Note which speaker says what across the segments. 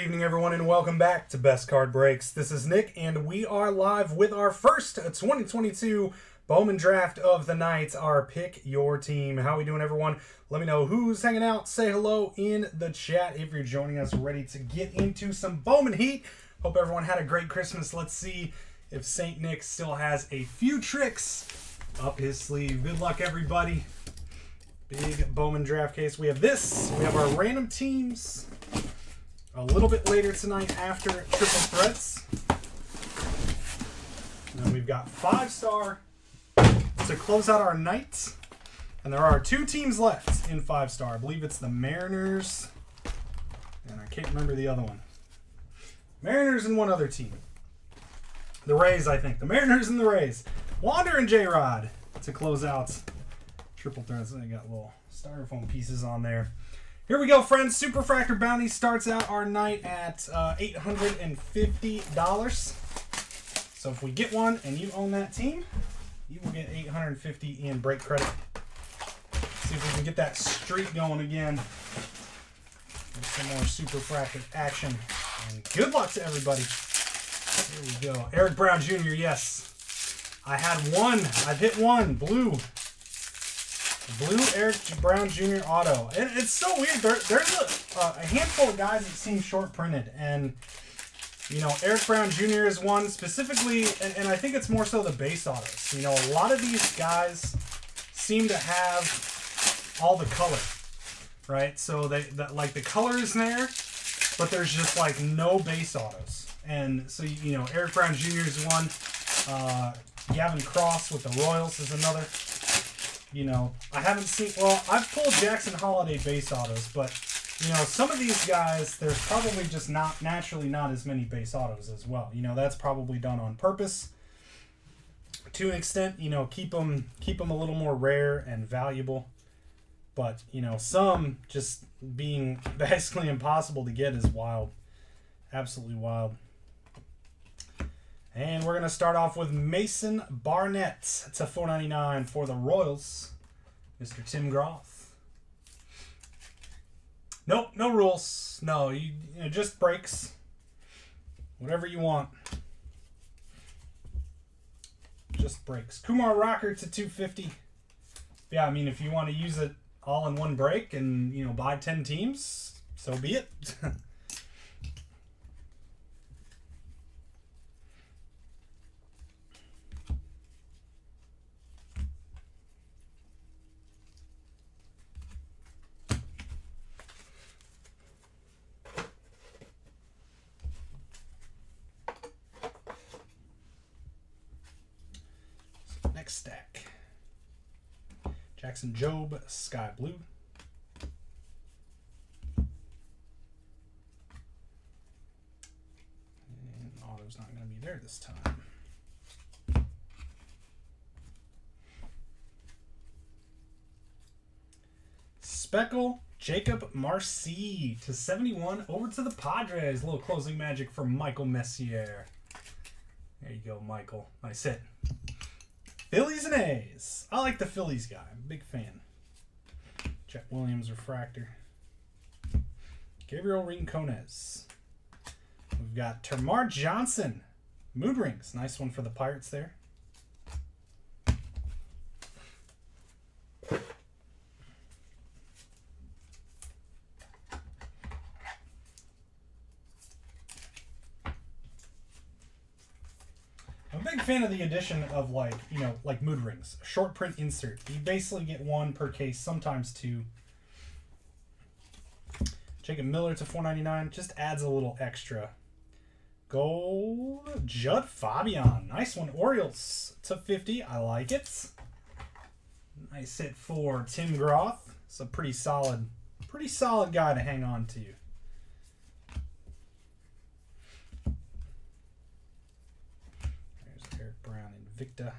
Speaker 1: evening, everyone, and welcome back to Best Card Breaks. This is Nick, and we are live with our first 2022 Bowman draft of the night, our Pick Your Team. How we doing, everyone? Let me know who's hanging out. Say hello in the chat if you're joining us, ready to get into some Bowman heat. Hope everyone had a great Christmas. Let's see if St. Nick still has a few tricks up his sleeve. Good luck, everybody. Big Bowman draft case. We have this. We have our random teams a little bit later tonight after Triple Threats. And then we've got 5-star to close out our night. And there are 2 teams left in 5-star. I believe it's the Mariners. And I can't remember the other one. Mariners and one other team. The Rays, I think. The Mariners and the Rays. Wander and J-Rod to close out Triple Threats. And they got little styrofoam pieces on there. Here we go, friends. Super Fractor Bounty starts out our night at $850. So if we get one and you own that team, you will get $850 in break credit. See if we can get that streak going again. Get some more Super Fractor action. And good luck to everybody. Here we go. Eric Brown Jr., yes. I had one. I've hit one. Blue Eric Brown Jr. auto. And it's so weird. There's a handful of guys that seem short printed. And, you know, Eric Brown Jr. is one specifically. And I think it's more so the base autos. You know, a lot of these guys seem to have all the color, right? So like the color is there, but there's just like no base autos. And so, you know, Eric Brown Jr. is one. Gavin Cross with the Royals is another. You know, I haven't seen, well, I've pulled Jackson Holiday base autos, but, you know, some of these guys, there's probably just naturally not as many base autos as well. You know, that's probably done on purpose to an extent, you know, keep them a little more rare and valuable. But, you know, some just being basically impossible to get is wild. Absolutely wild. And we're going to start off with Mason Barnett to $4.99 for the Royals. Mr. Tim Groth. Nope, no rules. No, you know, just breaks. Whatever you want. Just breaks. Kumar Rocker to $2.50. Yeah, I mean, if you want to use it all in one break and, you know, buy 10 teams, so be it. Next stack. Jackson Jobe, Sky Blue. And auto's not going to be there this time. Speckle, Jacob Marcy to 71 over to the Padres. A little closing magic for Michael Messier. There you go, Michael. Nice hit. Phillies and A's. I like the Phillies guy. I'm a big fan. Chet Williams refractor. Gabriel Rincones. We've got Termar Johnson. Mood Rings. Nice one for the Pirates there. I'm a big fan of the addition of, like, you know, like Mood Rings. Short print insert. You basically get one per case, sometimes 2. Jacob Miller to $4.99. Just adds a little extra. Gold. Judd Fabian. Nice one. Orioles to $50. I like it. Nice hit for Tim Groth. It's a pretty solid guy to hang on to. Brown Invicta.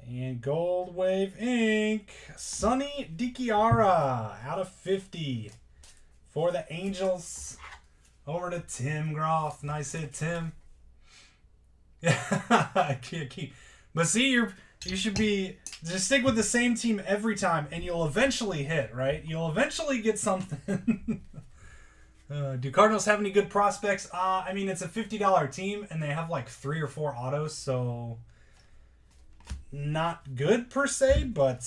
Speaker 1: And Gold Wave Ink. Sonny DiChiara out of 50 for the Angels. Over to Tim Groth. Nice hit, Tim. I can't keep. But see, You should be just stick with the same team every time, and you'll eventually hit. Right? You'll eventually get something. Do Cardinals have any good prospects? I mean, it's a $50 team, and they have like 3 or 4 autos, so not good per se. But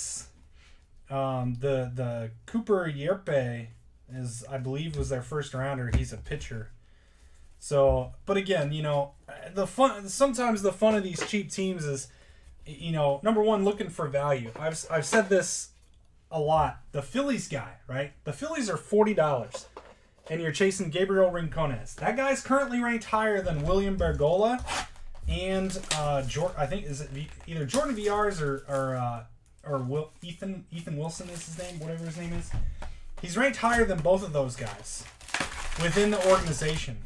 Speaker 1: the Cooper Yerpe is, I believe, was their first rounder. He's a pitcher. So, but again, you know, sometimes the fun of these cheap teams is, you know, number one, looking for value. I've said this a lot. The Phillies guy, right? The Phillies are $40. And you're chasing Gabriel Rincones. That guy's currently ranked higher than William Bergolla and I think is it either Jordan Villar's or Ethan Wilson is his name, whatever his name is. He's ranked higher than both of those guys within the organization.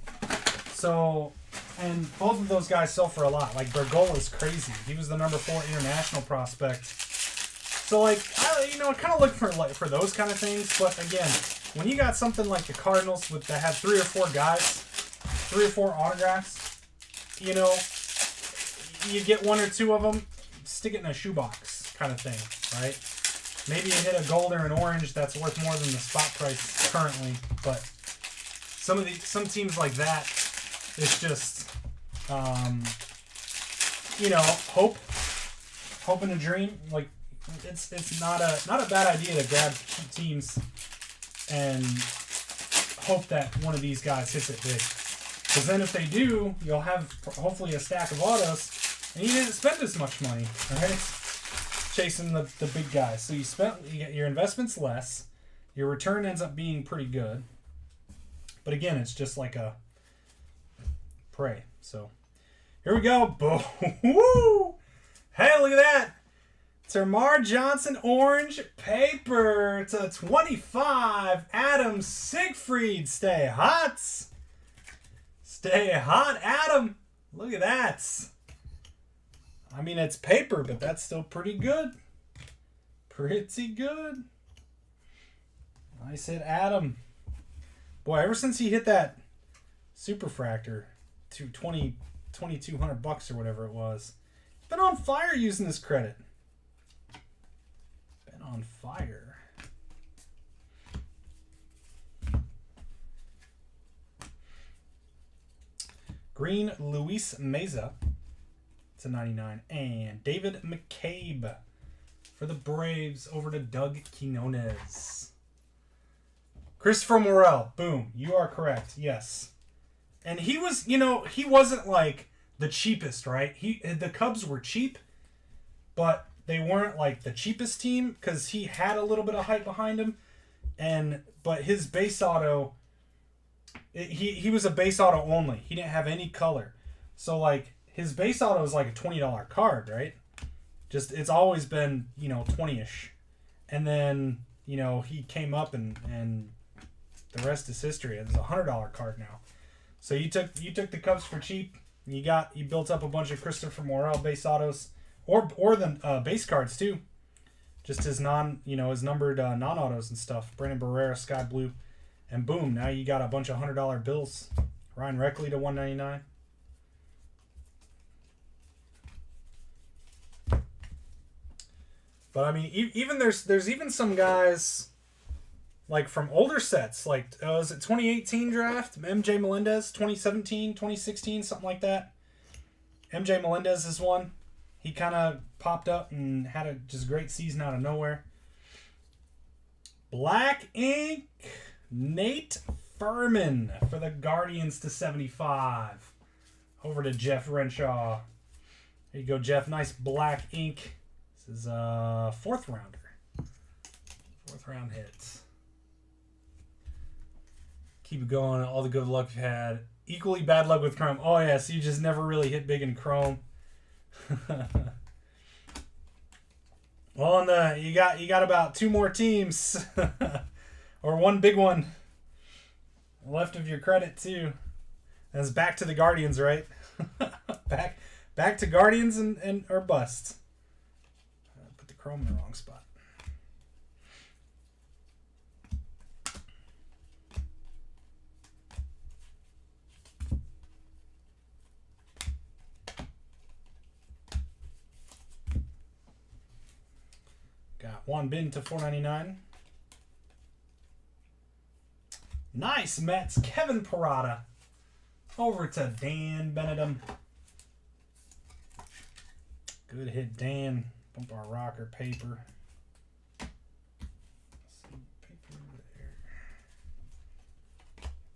Speaker 1: So, and both of those guys sell for a lot. Like Bergola's crazy. He was the number 4 international prospect. So like, I kind of look for those kind of things. But again, when you got something like the Cardinals that had 3 or 4 guys, 3 or 4 autographs, you know, you get 1 or 2 of them, stick it in a shoebox kind of thing, right? Maybe you hit a gold or an orange that's worth more than the spot price currently, but some teams like that, it's just, you know, hope and a dream. Like it's not a bad idea to grab teams and hope that one of these guys hits it big. Because then if they do, you'll have hopefully a stack of autos, and you didn't spend as much money, all right? Chasing the big guys. So you get your investment's less, your return ends up being pretty good. But again, it's just like a prey. So here we go. Boom. Woo! Hey, look at that. Termar Johnson orange paper to 25. Adam Siegfried. Stay hot. Stay hot, Adam. Look at that. I mean, it's paper, but that's still pretty good. Pretty good. Nice hit, Adam. Boy, ever since he hit that superfractor to $2,200 or whatever it was, he's been on fire using this credit. Been on fire. Green Luis Meza to 99. And David McCabe for the Braves over to Doug Quinones. Christopher Morel. Boom. You are correct. Yes. And he was, he wasn't like the cheapest, right? The Cubs were cheap, but they weren't like the cheapest team because he had a little bit of hype behind him. But his base auto, he was a base auto only. He didn't have any color. So like his base auto is like a $20 card, right? Just it's always been, 20-ish. And then, he came up and the rest is history. It's a $100 card now. So you took the Cubs for cheap. You built up a bunch of Christopher Morel base autos or the base cards too. Just his his numbered non-autos and stuff. Brandon Barrera, Sky Blue, and boom, now you got a bunch of $100 bills. Ryan Reckley to 199. But I mean, even there's even some guys like from older sets, like was it 2018 draft? MJ Melendez, 2017, 2016, something like that. MJ Melendez is one. He kind of popped up and had a just great season out of nowhere. Black ink, Nate Furman for the Guardians to 75. Over to Jeff Renshaw. There you go, Jeff. Nice black ink. This is a 4th rounder. 4th round hits. Keep it going. All the good luck you've had. Equally bad luck with Chrome. Oh, yeah. So you just never really hit big in Chrome. Well, you got about 2 more teams. Or 1 big one left of your credit, too. That's back to the Guardians, right? back to Guardians and or bust. Put the Chrome in the wrong spot. Juan Bin to 499. Nice Mets. Kevin Parada. Over to Dan Benedum. Good hit, Dan. Bump our rocker paper. Let's see, paper there.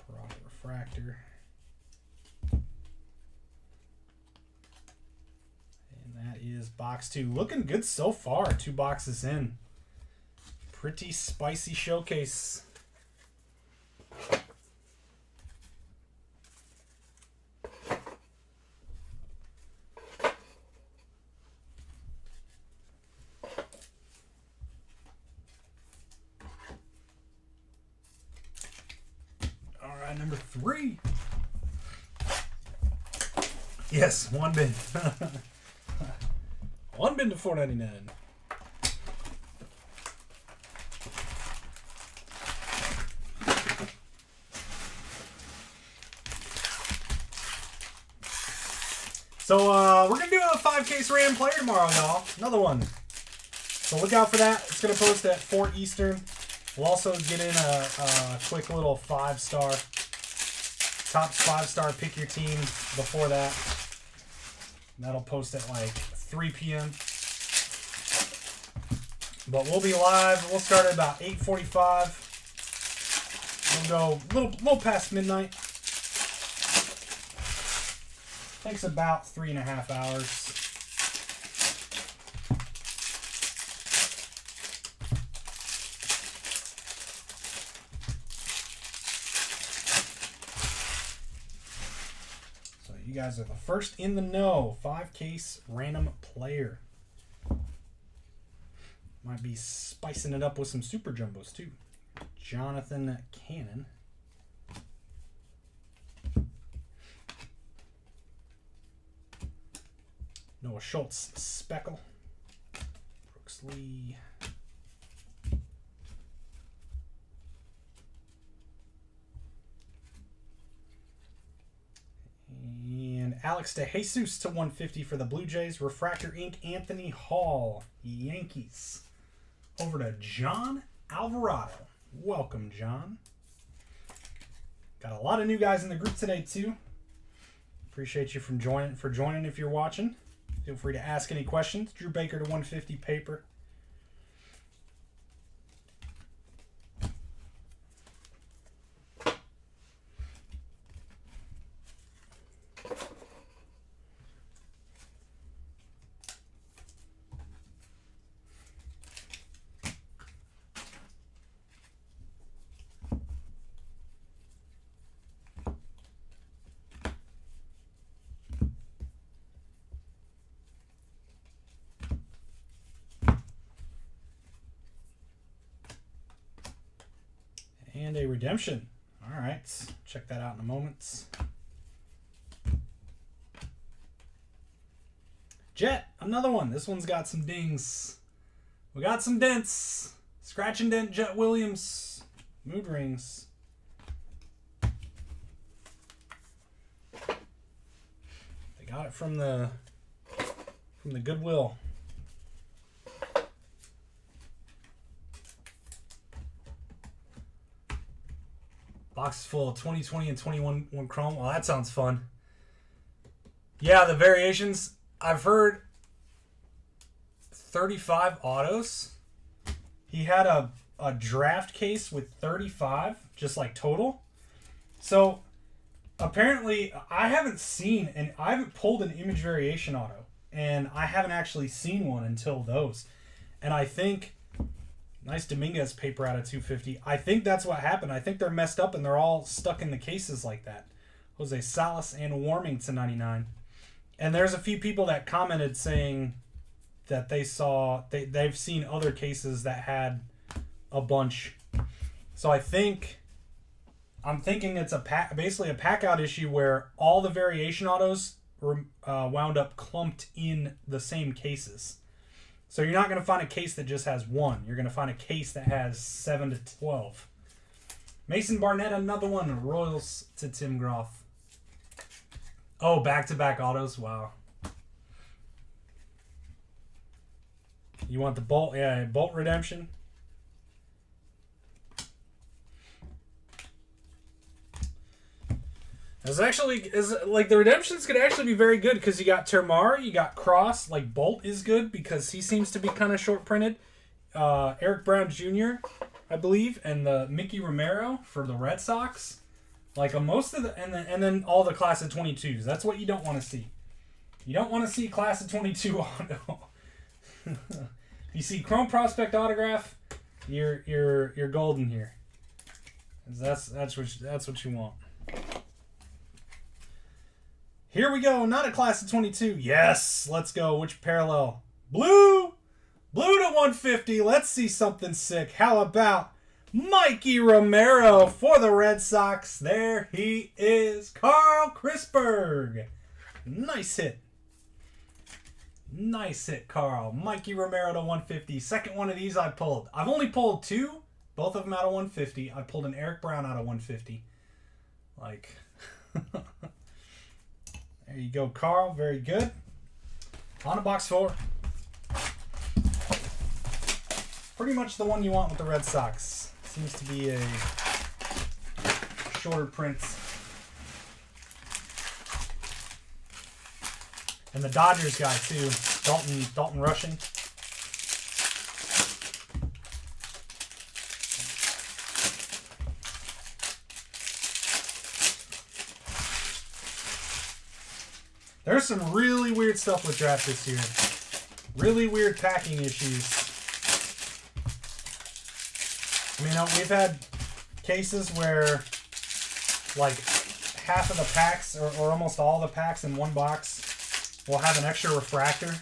Speaker 1: Parada refractor. And that is box 2. Looking good so far. 2 boxes in. Pretty spicy showcase. Number 3. Yes, Juan Bin. Juan Bin to 499. So we're gonna do a 5-case random player tomorrow, y'all. Another one. So look out for that. It's gonna post at 4 Eastern. We'll also get in a quick little 5-star. Top 5-star, pick your team before that. That'll post at like 3 p.m. But we'll be live. We'll start at about 8:45. We'll go a little past midnight. Takes about 3.5 hours. You guys are the first in the know. 5-case random player. Might be spicing it up with some super jumbos too. Jonathan Cannon. Noah Schultz Speckle. Brooks Lee. And Alex DeJesus to 150 for the Blue Jays. Refractor Inc. Anthony Hall, Yankees. Over to John Alvarado. Welcome, John. Got a lot of new guys in the group today, too. Appreciate you for joining if you're watching. Feel free to ask any questions. Drew Baker to 150 paper. And a redemption. All right, check that out in a moment. Jet, another one. This one's got some dings. We got some dents. Scratch and dent Jet Williams. Mood rings. They got it from the Goodwill. Box full of 2020 and 21 chrome. Well, that sounds fun. Yeah, the variations. I've heard 35 autos. He had a draft case with 35, just like total. So apparently, I haven't seen, and I haven't pulled an image variation auto, and I haven't actually seen one until those. And I think, nice Dominguez paper out of 250. I think that's what happened. I think they're messed up and they're all stuck in the cases like that. Jose Salas and Warming to 99. And there's a few people that commented saying that they've seen other cases that had a bunch. So I'm thinking it's basically a pack out issue where all the variation autos were wound up clumped in the same cases. So you're not going to find a case that just has one. You're going to find a case that has 7 to 12. Mason Barnett, another one. Royals to Tim Groff. Oh, back-to-back autos. Wow. You want the Bolt? Yeah, Bolt redemption. It's actually like the redemptions could actually be very good because you got Termar, you got Cross. Like Bolt is good because he seems to be kind of short printed. Eric Brown Jr., I believe, and the Mickey Romero for the Red Sox. Like most of the and then all the class of 22s. That's what you don't want to see. You don't want to see class of 22 auto. You see Chrome Prospect autograph, you're golden here. That's what you want. Here we go. Not a class of 22. Yes, let's go. Which parallel? Blue to 150. Let's see something sick. How about Mikey Romero for the Red Sox? There he is. Carl Chrisberg. Nice hit. Nice hit, Carl. Mikey Romero to 150. Second one of these I pulled. I've only pulled two. Both of them out of 150. I pulled an Eric Brown out of 150. Like... There you go, Carl. Very good. On to box 4. Pretty much the one you want with the Red Sox. Seems to be a shorter print. And the Dodgers guy, too. Dalton Rushing. There's some really weird stuff with draft this year. Really weird packing issues. I mean, we've had cases where like half of the packs or almost all the packs in one box will have an extra refractor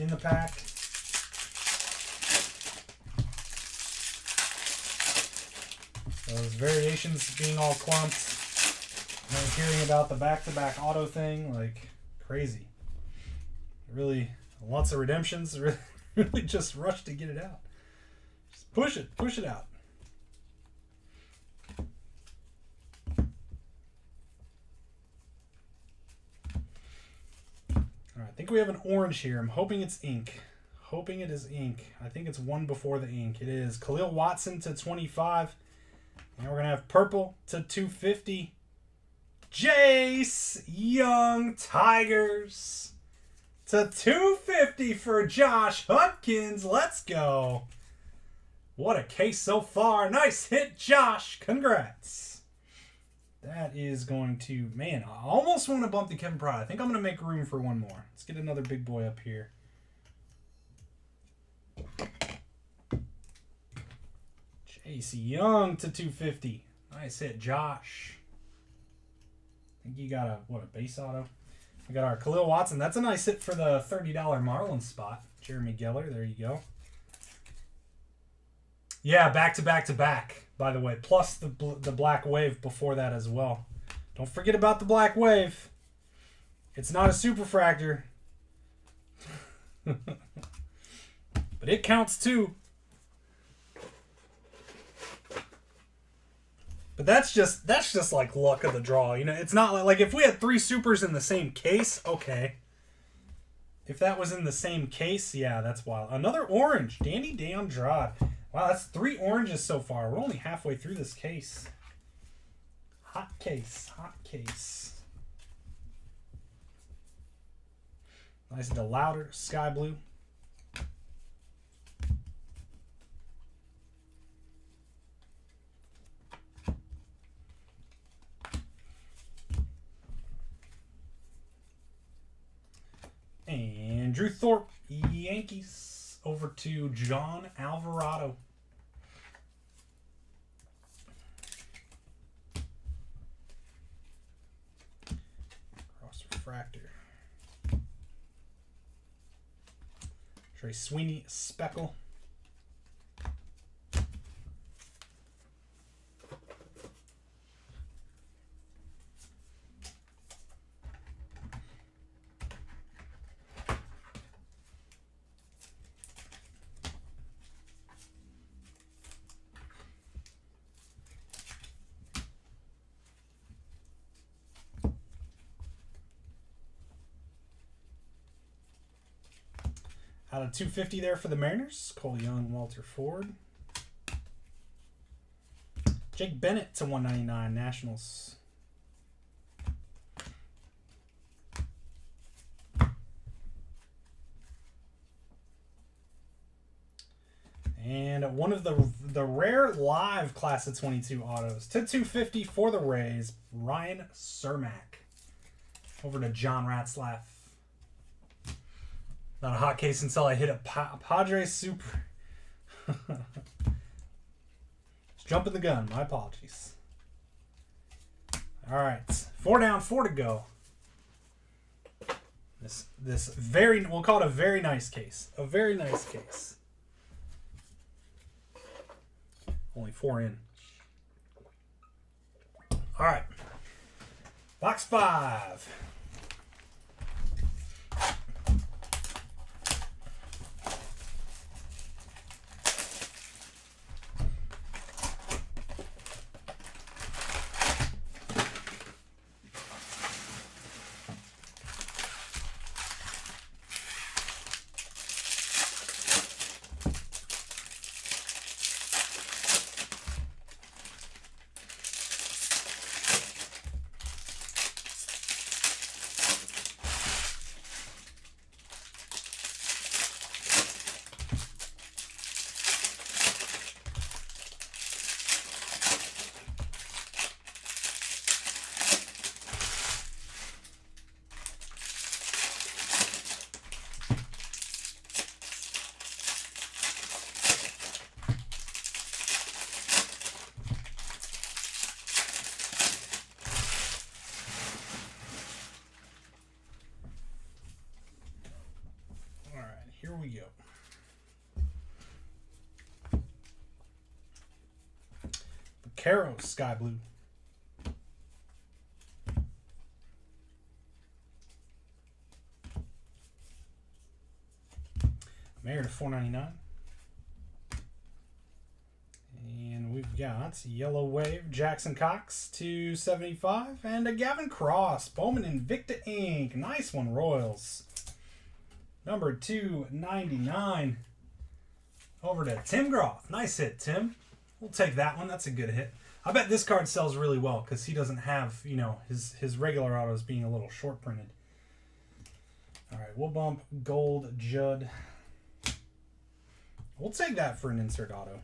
Speaker 1: in the pack. Those variations being all clumped. And then hearing about the back-to-back auto thing, like crazy. Really, lots of redemptions. Really just rush to get it out. Just push it out. All right, I think we have an orange here. I'm hoping it's ink. Hoping it is ink. I think it's one before the ink. It is Khalil Watson to 25. And we're going to have purple to 250. Jace Young Tigers to 250 for Josh Hutkins. Let's go. What a case so far. Nice hit, Josh. Congrats. That is going to... Man, I almost want to bump the Kevin Pryor. I think I'm going to make room for one more. Let's get another big boy up here. Jace Young to 250. Nice hit, Josh. I think you got a base auto. We got our Khalil Watson. That's a nice hit for the $30 Marlins spot. Jeremy Geller, there you go. Yeah, back to back to back, by the way. Plus the Black Wave before that as well. Don't forget about the Black Wave. It's not a superfractor. But it counts too. But that's just like luck of the draw. You know, it's not like if we had 3 supers in the same case, okay. If that was in the same case, yeah, that's wild. Another orange, Danny DeAndrade. Wow, that's 3 oranges so far. We're only halfway through this case. Hot case, hot case. Nice DeLauder, sky blue. And Drew Thorpe, Yankees, over to John Alvarado. Cross refractor. Trey Sweeney, Speckle. Out 250 there for the Mariners. Cole Young, Walter Ford. Jake Bennett to 199 Nationals. And one of the rare live class of 22 autos to 250 for the Rays, Ryan Cermak. Over to John Ratzlaff. Not a hot case until I hit a Padres Super. Just jumping the gun. My apologies. All right, 4 down, 4 to go. This very, we'll call it a very nice case. A very nice case. Only 4 in. All right. Box 5. Here we go. Vaqueros, Sky Blue. Mayor to 499. And we've got Yellow Wave, Jackson Cox to 75. And a Gavin Cross, Bowman Invicta Inc. Nice one, Royals. Number 299. Over to Tim Groff. Nice hit, Tim. We'll take that one. That's a good hit. I bet this card sells really well because he doesn't have, you know, his regular autos being a little short printed. All right, we'll bump Gold Judd. We'll take that for an insert auto.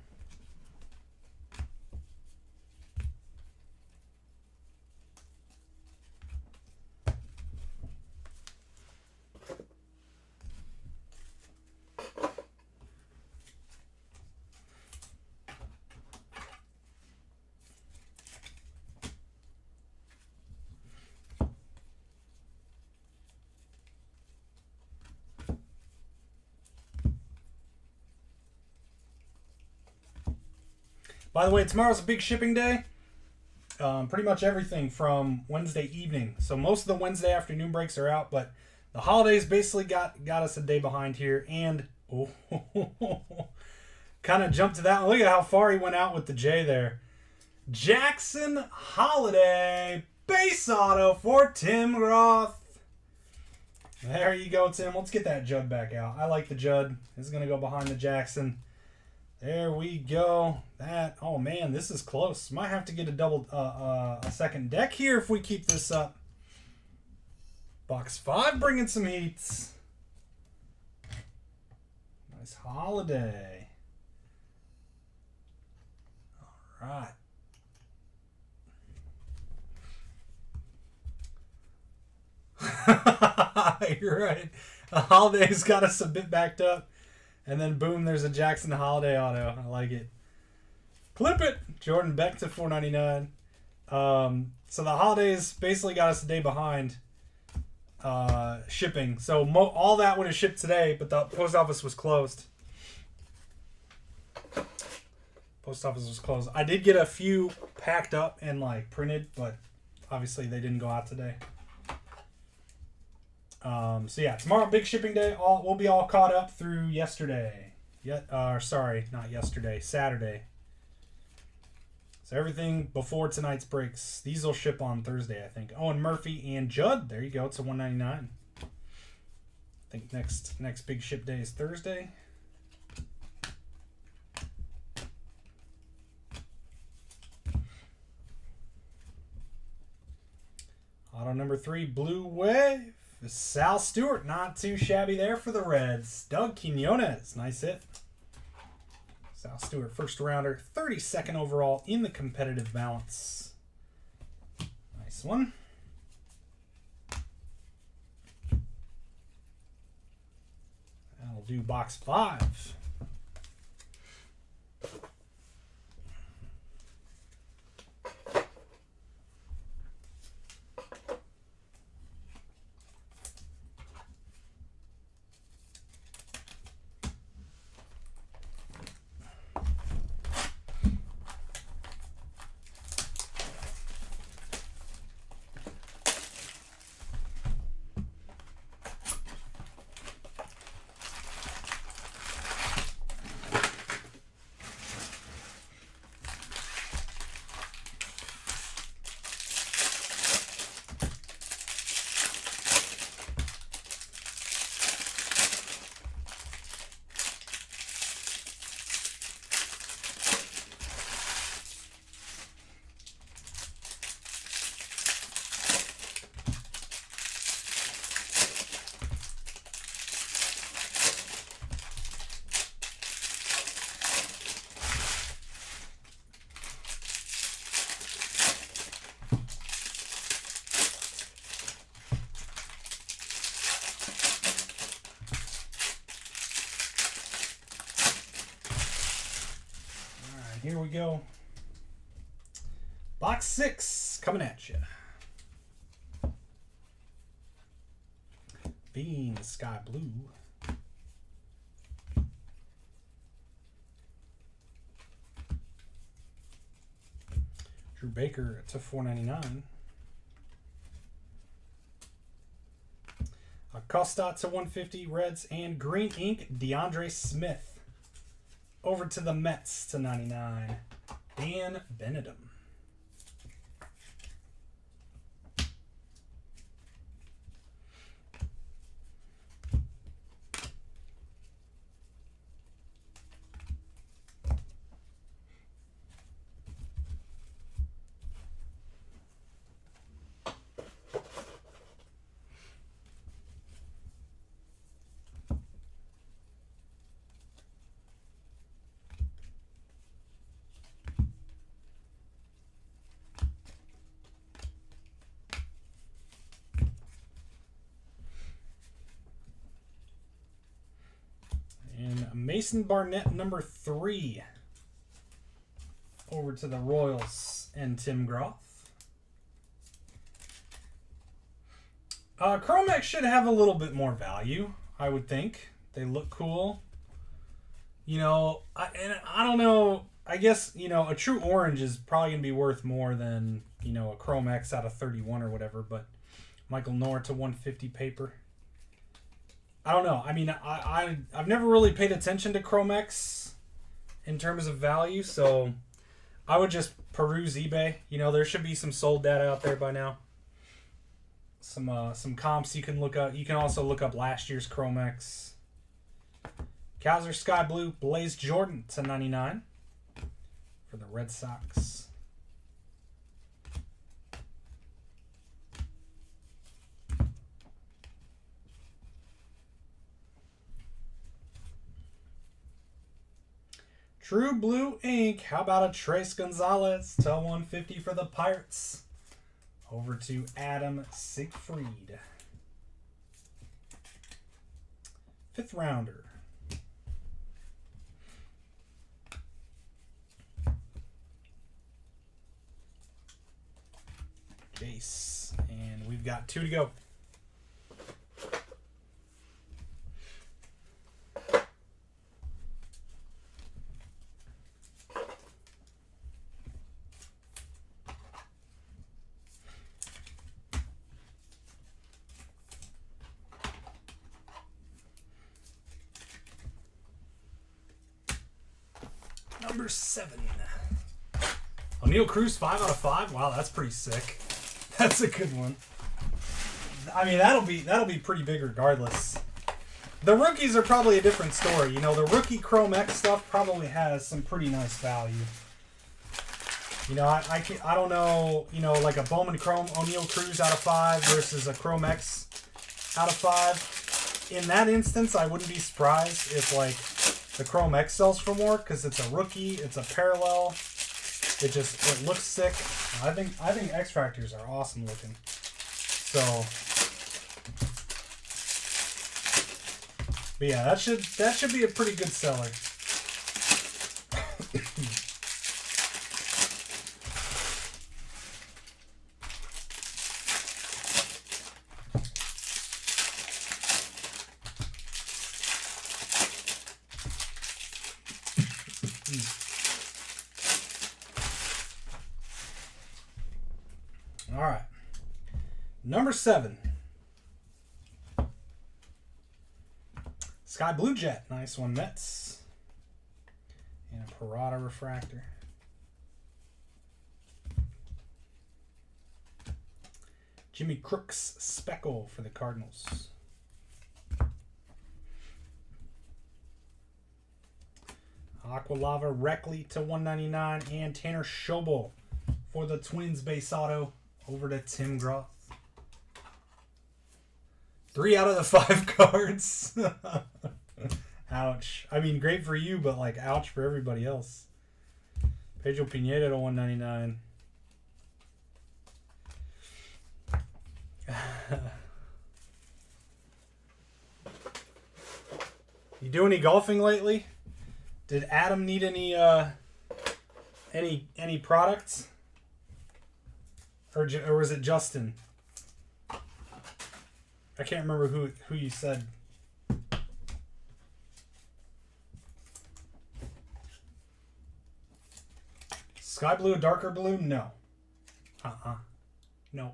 Speaker 1: By the way, tomorrow's a big shipping day. Pretty much everything from Wednesday evening. So most of the Wednesday afternoon breaks are out, but the holidays basically got us a day behind here. And kind of jumped to that one. Look at how far he went out with the J there. Jackson Holiday base auto for Tim Groff. There you go, Tim. Let's get that Judd back out. I like the Judd. It's going to go behind the Jackson. There we go. That, oh man, this is close. Might have to get a second deck here if we keep this up. Box 5 bringing some heats. Nice Holiday. All right. You're right. Holiday's got us a bit backed up. And then, boom, there's a Jackson Holiday auto. I like it. Clip it! Jordan Beck to 499. So the Holidays basically got us a day behind shipping. So all that would have shipped today, but the post office was closed. Post office was closed. I did get a few packed up and like printed, but obviously they didn't go out today. So yeah, tomorrow, big shipping day. We'll be all caught up through yesterday. Sorry, not yesterday, Saturday. So everything before tonight's breaks. These will ship on Thursday, I think. Oh, and Murphy and Judd. There you go. It's a 199. I think next big ship day is Thursday. Auto number 3, Blue Wave. Sal Stewart, not too shabby there for the Reds. Doug Quinones, nice hit. Sal Stewart, first rounder, 32nd overall in the competitive balance. Nice one. That'll do box 5. Here we go. Box 6 coming at you. Bean Sky Blue. Drew Baker to $4.99. Acosta to $150. Reds and Green Ink. DeAndre Smith. Over to the Mets to $99. Dan Benedum. And Mason Barnett, number 3. Over to the Royals and Tim Groff. Chromex should have a little bit more value, I would think. They look cool. You know, I don't know. I guess, you know, a true orange is probably going to be worth more than, you know, a Chromex out of 31 or whatever. But Michael Nohr to 150 paper. I don't know. I mean, I've never really paid attention to Chromex in terms of value, so I would just peruse eBay. You know, there should be some sold data out there by now. Some comps you can look up. You can also look up last year's Chromex. Kaiser Sky Blue, Blaze Jordan to 99 for the Red Sox. True Blue Ink. How about a Trace Gonzalez to 150 for the Pirates? Over to Adam Siegfried. 5th rounder. Jace. And we've got 2 to go. Number 7. O'Neal Cruz, 5 out of 5. Wow, that's pretty sick. That's a good one. I mean, that'll be pretty big regardless. The rookies are probably a different story. You know, the rookie Chrome X stuff probably has some pretty nice value. You know, I don't know, you know, like a Bowman Chrome O'Neal Cruz out of 5 versus a Chrome X out of 5. In that instance, I wouldn't be surprised if, like, the Chrome X sells for more because it's a rookie, it's a parallel. It looks sick. I think X Fractors are awesome looking. So, but yeah, that should be a pretty good seller. All right. Number 7. Sky Blue Jet. Nice one, Mets. And a Parada refractor. Jimmy Crooks Speckle for the Cardinals. Aqualava Reckley to 199. And Tanner Schobel for the Twins base auto over to Tim Groth. 3 out of the 5 cards. Ouch. I mean, great for you, but like, ouch for everybody else. Pedro Pineda to 199. You do any golfing lately? Did Adam need any products? Or was it Justin? I can't remember who you said. Sky blue, darker blue? No. No.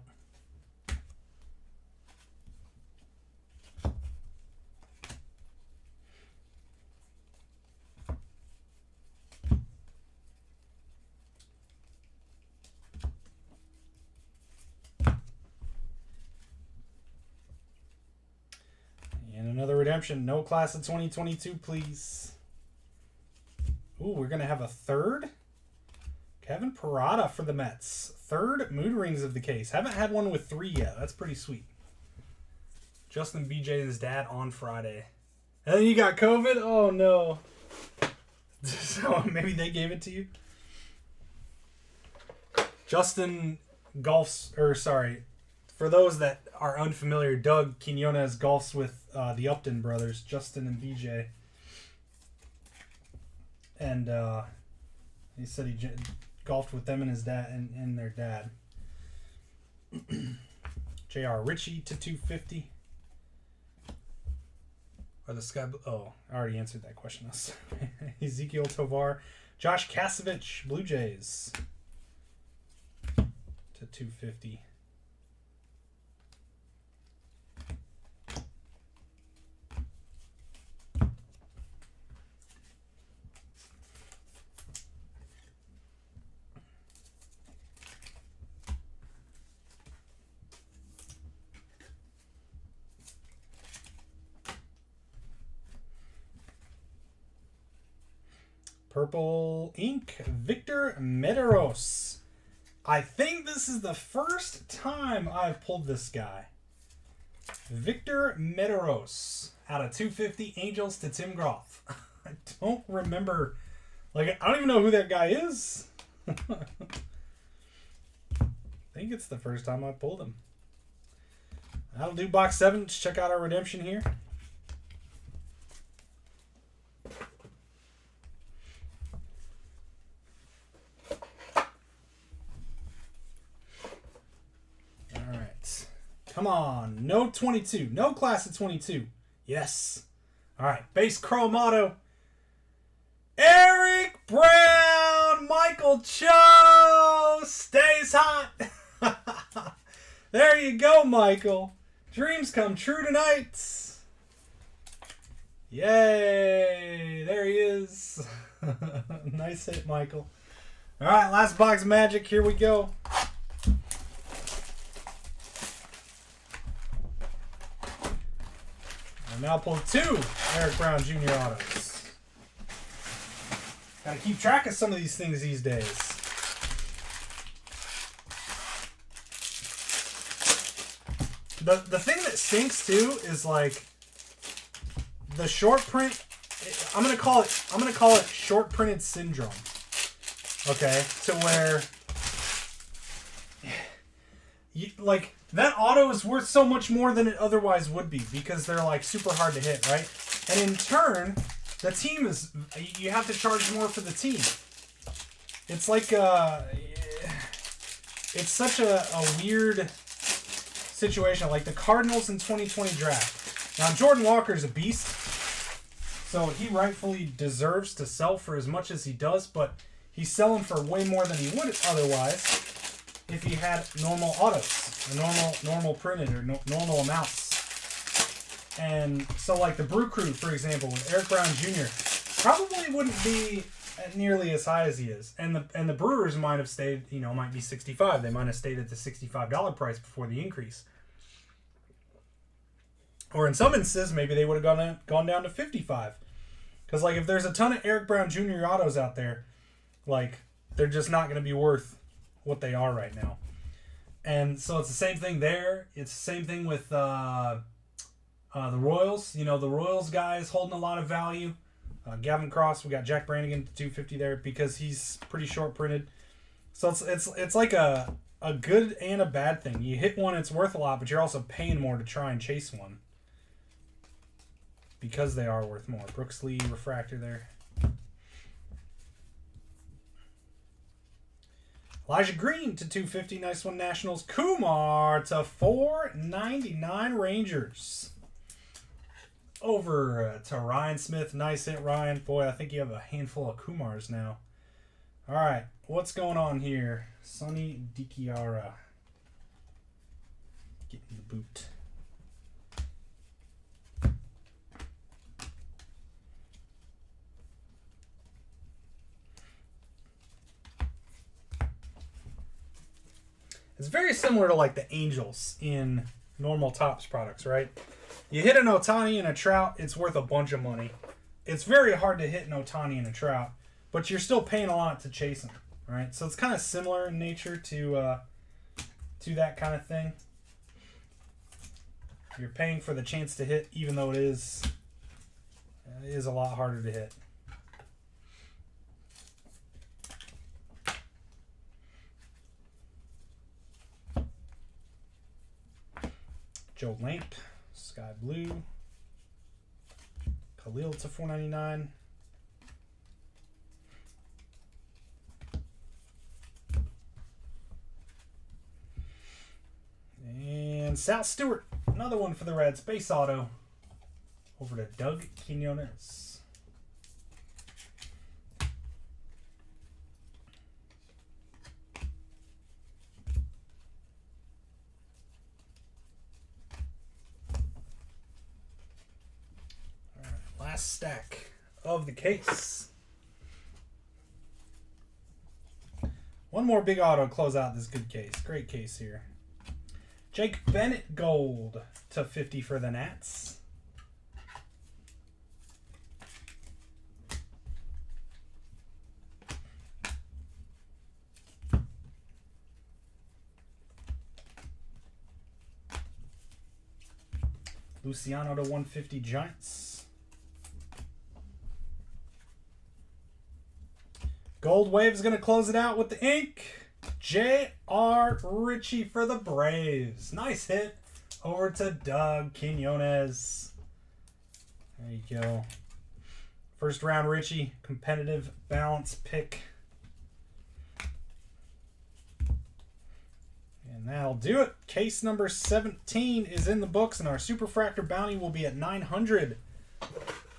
Speaker 1: And another redemption. No class of 2022, please. Ooh, we're going to have a third? Kevin Parada for the Mets. 3rd Mood Rings of the case. Haven't had one with 3 yet. That's pretty sweet. Justin BJ and his dad on Friday. And then you got COVID? Oh, no. So maybe they gave it to you? Justin golfs, for those that are unfamiliar, Doug Quinones golfs with the Upton brothers, Justin and BJ. And he said he golfed with them and his dad and their dad. J.R. Ritchie to 250. Or the Sky... Oh, I already answered that question. Ezekiel Tovar. Josh Kasevich, Blue Jays. To 250. Purple ink, Victor Medeiros. I think this is the first time I've pulled this guy. Victor Medeiros out of 250 Angels to Tim Groth. I don't remember. Like, I don't even know who that guy is. I think it's the first time I pulled him. That'll do box 7. Let's check out our redemption here. Come on. No 22. No class of 22. Yes. All right. Base Chrome Auto. Eric Brown. Michael Cho. Stays hot. There you go, Michael. Dreams come true tonight. Yay. There he is. Nice hit, Michael. All right. Last box of magic. Here we go. now pull 2 Eric Brown Jr. autos. Gotta keep track of some of these things these days. The thing that stinks too is like the short print. I'm gonna call it short printed syndrome. Okay, to where like that auto is worth so much more than it otherwise would be because they're like super hard to hit, right? And in turn, the team is, you have to charge more for the team. It's like it's such a weird situation. Like the Cardinals in 2020 draft. Now Jordan Walker is a beast, so he rightfully deserves to sell for as much as he does, but he's selling for way more than he would otherwise if he had normal autos, or normal printed, or normal amounts. And so like the Brew Crew, for example, with Eric Brown Jr., probably wouldn't be nearly as high as he is. And the Brewers might have stayed, might be 65. They might have stayed at the $65 price before the increase. Or in some instances, maybe they would have gone down to 55. Because like if there's a ton of Eric Brown Jr. autos out there, like they're just not going to be worth what they are right now. And so it's the same thing there. It's the same thing with the Royals. The Royals guy is holding a lot of value. Gavin Cross, we got Jack Brannigan to 250 there because he's pretty short printed. So it's like a good and a bad thing. You hit one, it's worth a lot, but you're also paying more to try and chase one because they are worth more. Brooks Lee refractor there. Elijah Green to 250. Nice one, Nationals. Kumar to 499 Rangers. Over to Ryan Smith. Nice hit, Ryan. Boy, I think you have a handful of Kumars now. All right, what's going on here? Sonny DiChiara. Getting the boot. It's very similar to like the Angels in normal Topps products, right? You hit an Ohtani and a Trout, it's worth a bunch of money. It's very hard to hit an Ohtani and a Trout, but you're still paying a lot to chase them, right? So it's kind of similar in nature to that kind of thing. You're paying for the chance to hit, even though it is a lot harder to hit. Joe Lamp, Sky Blue, Khalil to 499. And Sal Stewart, another one for the Reds, base auto, over to Doug Quinones. Last stack of the case. One more big auto to close out this good case. Great case here. Jake Bennett gold to 50 for the Nats. Luciano to 150 Giants. Gold Wave is going to close it out with the ink. J.R. Ritchie for the Braves. Nice hit over to Doug Quinones. There you go. First round Ritchie, competitive balance pick. And that'll do it. Case number 17 is in the books, and our Superfractor bounty will be at 900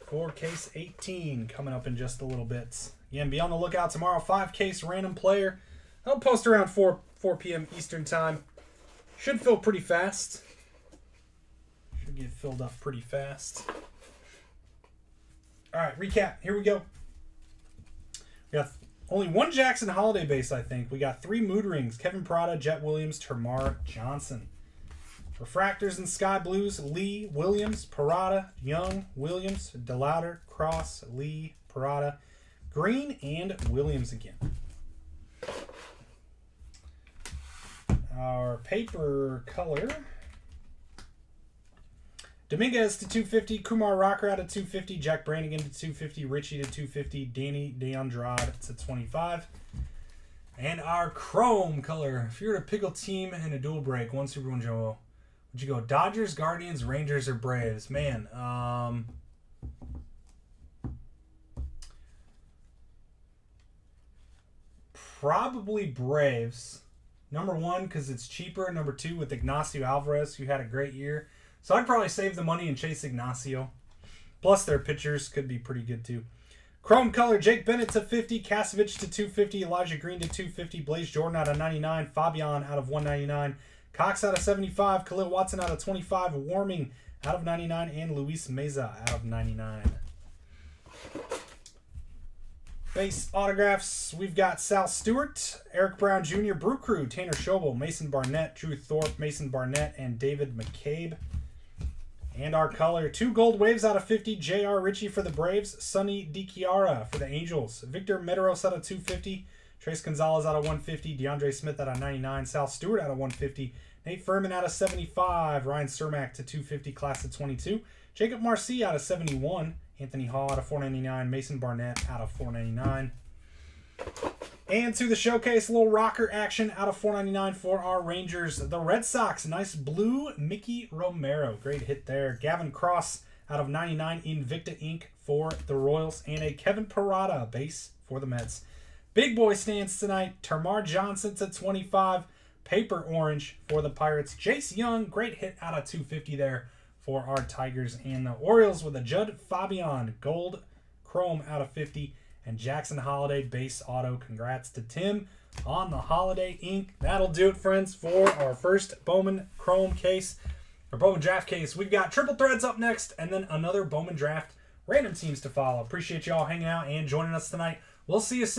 Speaker 1: for case 18 coming up in just a little bit. Again, be on the lookout tomorrow. 5-case random player. I'll post around 4 p.m. Eastern time. Should fill pretty fast. Should get filled up pretty fast. All right, recap. Here we go. We got only one Jackson Holiday base, I think. We got 3 Mood Rings. Kevin Prada, Jet Williams, Termarr Johnson. Refractors and Sky Blues, Lee, Williams, Parada, Young, Williams, DeLauder, Cross, Lee, Parada, Green, and Williams again. Our paper color. Dominguez to 250, Kumar Rocker out of 250, Jack Brannigan to 250, Richie to 250, Danny DeAndrade to 25. And our chrome color. If you were to pick a team in a dual break, one Super, one Jumbo, would you go Dodgers, Guardians, Rangers, or Braves? Man, probably Braves. Number one, because it's cheaper. Number two, with Ignacio Alvarez, who had a great year. So I'd probably save the money and chase Ignacio. Plus, their pitchers could be pretty good, too. Chrome color, Jake Bennett to 50, Kasevich to 250, Elijah Green to 250, Blaze Jordan out of 99, Fabian out of 199, Cox out of 75, Khalil Watson out of 25, Warming out of 99, and Luis Meza out of 99. Base autographs, we've got Sal Stewart, Eric Brown Jr., Brew Crew, Tanner Schobel, Mason Barnett, Drew Thorpe, Mason Barnett, and David McCabe. And our color, 2 gold waves out of 50, J.R. Ritchie for the Braves, Sonny DiChiara for the Angels, Victor Medeiros out of 250, Trace Gonzalez out of 150, DeAndre Smith out of 99, Sal Stewart out of 150, Nate Furman out of 75, Ryan Cermak to 250, class of 22, Jacob Marcy out of 71, Anthony Hall out of 499, Mason Barnett out of 499. And to the showcase, little rocker action out of 499 for our Rangers. The Red Sox, nice blue Mickey Romero. Great hit there. Gavin Cross out of 99, Invicta Inc. for the Royals. And a Kevin Parada base for the Mets. Big boy stands tonight. Termar Johnson to 25. Paper orange for the Pirates. Jace Young, great hit out of 250 there for our Tigers. And the Orioles with a Judd Fabian gold chrome out of 50. And Jackson Holiday base auto. Congrats to Tim on the Holiday ink. That'll do it, friends, for our first Bowman Chrome case, or Bowman Draft case. We've got triple threads up next, and then another Bowman Draft random teams to follow. Appreciate y'all hanging out and joining us tonight. We'll see you soon.